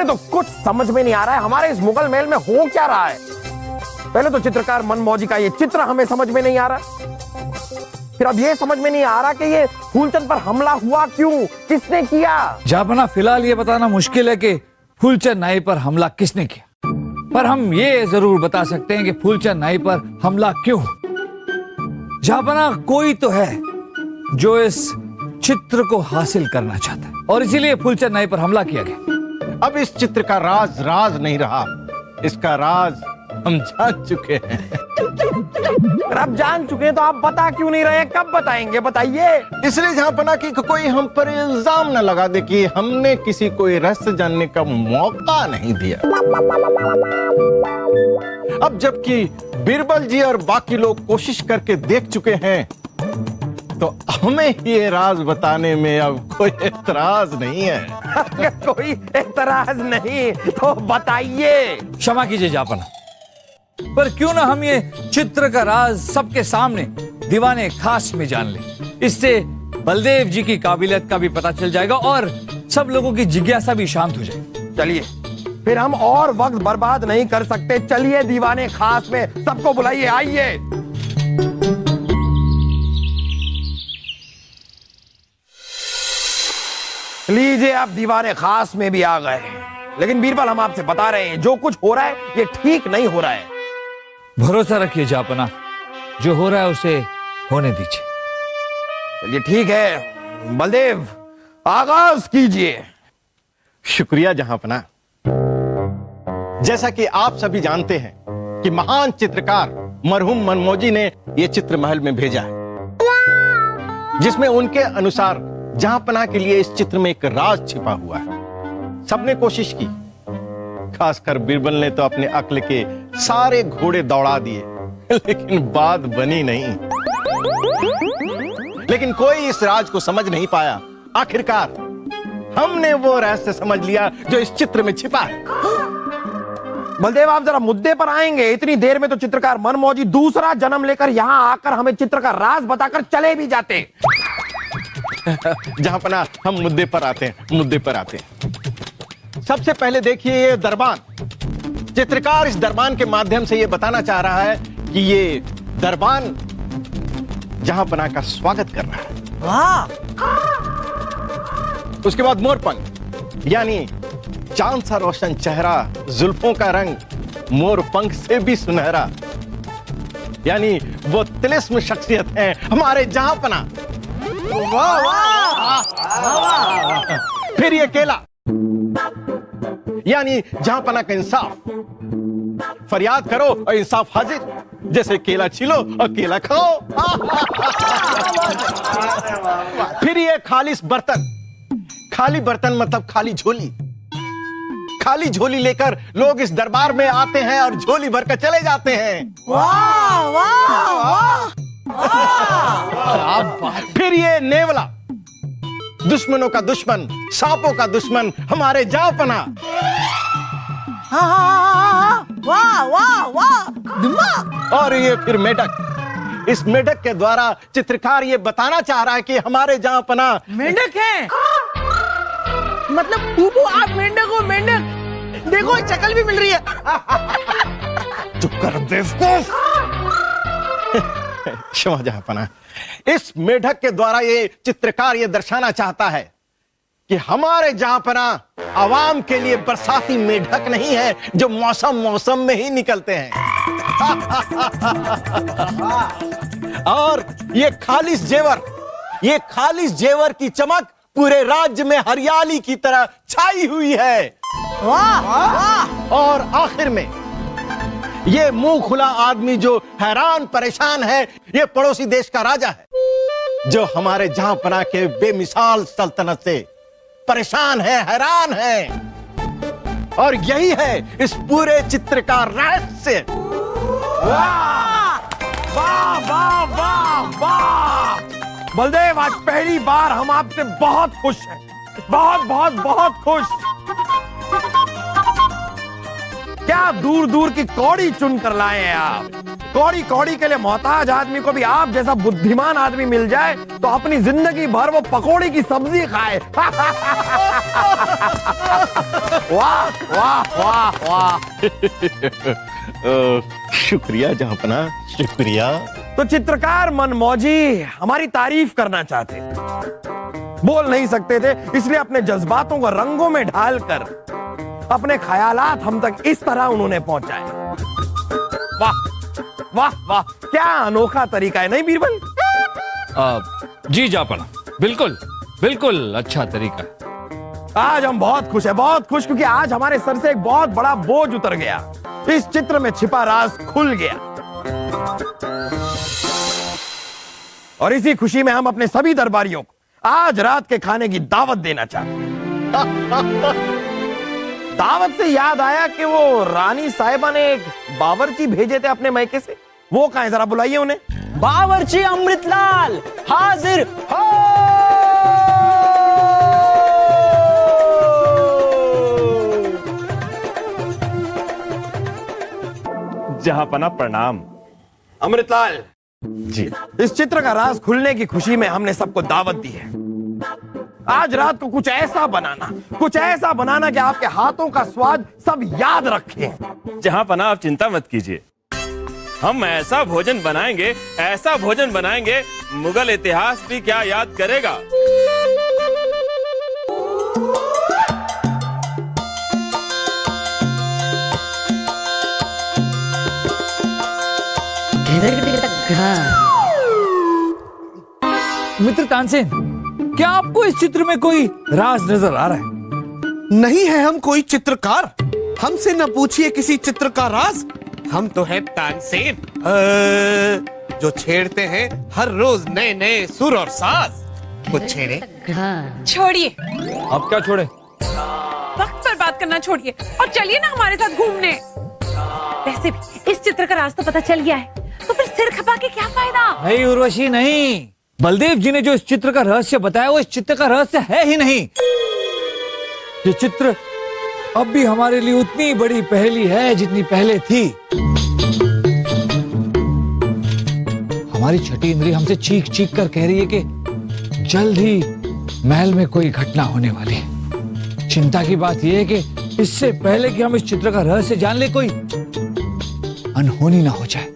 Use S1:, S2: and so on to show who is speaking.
S1: अरे तो कुछ समझ में नहीं आ रहा है, हमारे इस मुगल महल में हो क्या रहा है। पहले तो चित्रकार मनमौजी का ये चित्र हमें समझ में नहीं आ रहा, फिर अब ये समझ में नहीं आ रहा कि ये फूलचंद पर हमला हुआ क्यों, किसने किया।
S2: जापना फिलहाल ये बताना मुश्किल है कि फूलचंद नाई पर हमला किसने किया, पर हम ये जरूर बता सकते हैं कि फूलचंद नाई पर हमला क्यों। जापना कोई तो है जो इस चित्र को हासिल करना चाहता है और इसीलिए फूलचंद नाई पर हमला किया गया।
S3: अब इस चित्र का राज राज नहीं रहा, इसका राज हम जान चुके हैं।
S1: अब जान चुके हैं तो आप बता क्यों नहीं रहे, कब बताएंगे, बताइए।
S3: इसलिए जहांपना कि कोई हम पर इल्जाम न लगा दे कि हमने किसी को रहस्य जानने का मौका नहीं दिया। अब जबकि बीरबल जी और बाकी लोग कोशिश करके देख चुके हैं, तो हमें ये राज बताने में अब कोई एतराज नहीं है।
S1: अगर कोई एतराज नहीं तो बताइए।
S2: क्षमा कीजिए जापना, पर क्यों ना हम ये चित्र का राज सबके सामने दीवाने खास में जान लें। इससे बलदेव जी की काबिलियत का भी पता चल जाएगा और सब लोगों की जिज्ञासा भी शांत हो जाएगी।
S1: चलिए फिर हम और वक्त बर्बाद नहीं कर सकते, चलिए दीवाने खास में सबको बुलाइए, आइए। लीजिए आप दीवाने खास में भी आ गए, लेकिन बीरबल हम आपसे बता रहे हैं जो कुछ हो रहा है ये ठीक नहीं हो रहा है।
S2: भरोसा रखिए जापना, जो हो रहा है उसे होने दीजिए।
S1: चलिए ठीक है, बलदेव आगाज कीजिए।
S3: शुक्रिया जहांपना। जैसा कि आप सभी जानते हैं कि महान चित्रकार मरहूम मनमौजी ने यह चित्र महल में भेजा है, जिसमें उनके अनुसार जहांपना के लिए इस चित्र में एक राज छिपा हुआ है। सबने कोशिश की, खासकर बीरबल ने तो अपने अक्ल के सारे घोड़े दौड़ा दिए, लेकिन बात बनी नहीं। लेकिन कोई इस राज को समझ नहीं पाया। आखिरकार हमने वो रहस्य समझ लिया जो इस चित्र में छिपा है।
S1: बलदेव आप जरा मुद्दे पर आएंगे, इतनी देर में तो चित्रकार मनमौजी दूसरा जन्म लेकर यहाँ आकर हमें चित्र का राज बताकर चले भी जाते।
S3: जहांपना हम मुद्दे पर आते हैं। सबसे पहले देखिए ये दरबान। चित्रकार इस दरबान के माध्यम से ये बताना चाह रहा है कि ये दरबान जहांपना का स्वागत कर रहा है।
S4: वाह!
S3: उसके बाद मोरपंख, यानी चांद सा रोशन चेहरा, जुल्फों का रंग मोर पंख से भी सुनहरा, यानी वो तिलिस्म शख्सियत है हमारे जहांपना।
S4: वाह वाह!
S3: फिर ये केला, यानी जहांपना का इंसाफ। फरियाद करो और इंसाफ हाजिर, जैसे केला छिलो और केला खाओ। फिर ये खालिस बर्तन। खाली बर्तन मतलब खाली झोली। खाली झोली लेकर लोग इस दरबार में आते हैं और झोली भरकर चले जाते हैं।
S4: वाह वाह वाह!
S3: फिर ये नेवला, दुश्मनों का दुश्मन, सांपों का दुश्मन, हमारे जहांपना।
S4: वाह वाह वाह! दिमाग।
S3: और ये फिर मेढक। इस मेढक के द्वारा चित्रकार ये बताना चाह रहा है कि हमारे जहांपना
S4: मेंढक है, मतलब बूबू आप मेंढक हो। मेंढक देखो शक्ल भी मिल रही है।
S3: चुप कर बेवकूफ। क्षमा जहांपना। इस मेढक के द्वारा ये चित्रकार ये दर्शाना चाहता है कि हमारे जहांपना आवाम के लिए बरसाती मेढक नहीं है जो मौसम में ही निकलते हैं। और ये खालिस जेवर की चमक पूरे राज्य में हरियाली की तरह छाई हुई है।
S4: वाह वाह!
S3: और आखिर में ये मुंह खुला आदमी जो हैरान परेशान है, ये पड़ोसी देश का राजा है जो हमारे जहांपना के बेमिसाल सल्तनत से परेशान है, हैरान है। और यही है इस पूरे चित्र का रहस्य।
S1: वाह वाह वाह वाह वाह! बलदेव आज पहली बार हम आपसे बहुत खुश हैं, बहुत बहुत बहुत खुश। क्या दूर दूर की कौड़ी चुन कर लाए हैं आप। कौड़ी कौड़ी के लिए मोहताज आदमी को भी आप जैसा बुद्धिमान आदमी मिल जाए तो अपनी जिंदगी भर वो पकौड़ी की सब्जी खाए। वाह वाह वाह वाह।
S3: शुक्रिया जहांपना, शुक्रिया।
S1: तो चित्रकार मनमौजी हमारी तारीफ करना चाहते थे, बोल नहीं सकते थे, इसलिए अपने जज्बातों को रंगों में ढालकर अपने ख्यालात हम तक इस तरह उन्होंने पहुंचाए। वाह वाह वाह, क्या अनोखा तरीका है, नहीं बीरबल?
S2: जी जापना, बिल्कुल बिल्कुल अच्छा तरीका।
S1: आज हम बहुत खुश हैं, बहुत खुश, क्योंकि आज हमारे सर से एक बहुत बड़ा बोझ उतर गया। इस चित्र में छिपा राज खुल गया और इसी खुशी में हम अपने सभी दरबारियों को आज रात के खाने की दावत देना चाहते हैं। दावत से याद आया कि वो रानी साहिबा ने एक बावर्ची भेजे थे अपने मैके से, वो कहां है? जरा बुलाइए उन्हें।
S4: बावर्ची अमृतलाल हाजिर हो।
S5: जहांपना प्रणाम।
S1: अमृतलाल
S3: जी।
S1: इस चित्र का राज खुलने की खुशी में हमने सबको दावत दी है। आज रात को कुछ ऐसा बनाना कि आपके हाथों का स्वाद सब याद रखें।
S5: जहांपना आप चिंता मत कीजिए, हम ऐसा भोजन बनाएंगे मुगल इतिहास भी क्या याद करेगा।
S2: मित्र तानसेन, क्या आपको इस चित्र में कोई राज नजर आ रहा है?
S4: नहीं है हम कोई चित्रकार, हमसे न पूछिए किसी चित्र का राज। हम तो है तानसेन, जो छेड़ते हैं हर रोज नए नए सुर और साज। कुछ छेड़े।
S6: छोड़िए,
S2: अब क्या छोड़े?
S6: वक्त पर बात करना छोड़िए और चलिए ना हमारे साथ घूमने। वैसे भी इस चित्र का राज तो पता चल गया है, तो फिर सिर खपा के क्या फायदा?
S2: नहीं उर्वशी नहीं, बलदेव जी ने जो इस चित्र का रहस्य बताया वो इस चित्र का रहस्य है ही नहीं। ये चित्र अब भी हमारे लिए उतनी बड़ी पहेली है जितनी पहले थी। हमारी छठी इंद्री हमसे चीख चीख कर कह रही है कि जल्द ही महल में कोई घटना होने वाली है। चिंता की बात यह है कि इससे पहले कि हम इस चित्र का रहस्य जान ले, कोई अनहोनी ना हो जाए।